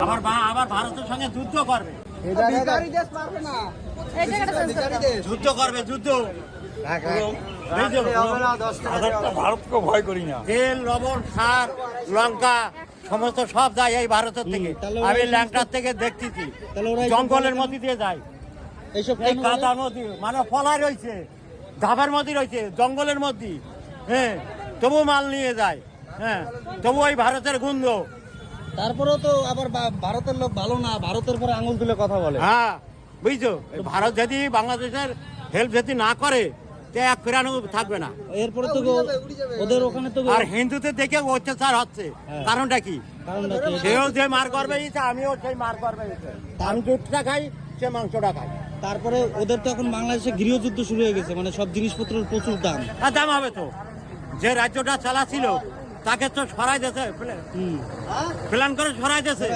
আবার ভারতের সঙ্গে যুদ্ধ করবে, যুদ্ধ করবে, যুদ্ধ। ভারতকে ভয় করি না। তেল, লবণ, সার, লঙ্কা সমস্ত সব যায় এই ভারতের থেকে। আমি ল্যাংটার থেকে দেখতেছি জঙ্গলের মধ্যে দিয়ে যায়, এই কাদার মধ্যে, মানে ফলায় রয়েছে, ধাবার মধ্যে রয়েছে, জঙ্গলের মধ্যে। হ্যাঁ, তবু মাল নিয়ে যায়। হ্যাঁ, তবু ওই ভারতের গন্ধ। তারপরেও তো আবার ভারতের লোক ভালো না, ভারতের পরে আঙুল তুলে কথা বলে। হ্যাঁ, বুঝছো, ভারত যদি বাংলাদেশের হেল্প যদি না করে তে এক ফেরানো থাকবে না। এরপরে তো ওদের ওখানে তো আর হিন্দুদের দেখে অত্যাচার হচ্ছে, কারণটা কি? সেও যে মার করবে, আমিও সেই মার করবে। আমি দুধটা খাই, সে মাংসটা খাই। তারপরে ওদের তো এখন বাংলাদেশে গৃহযুদ্ধ শুরু হয়ে গেছে, মানে সব জিনিসপত্রের প্রচুর দাম। আর দাম হবে তো, যে রাজ্যটা চালাচ্ছিল তাকে তো সরাই দিয়েছে, প্ল্যান করে সরাই দিয়েছে।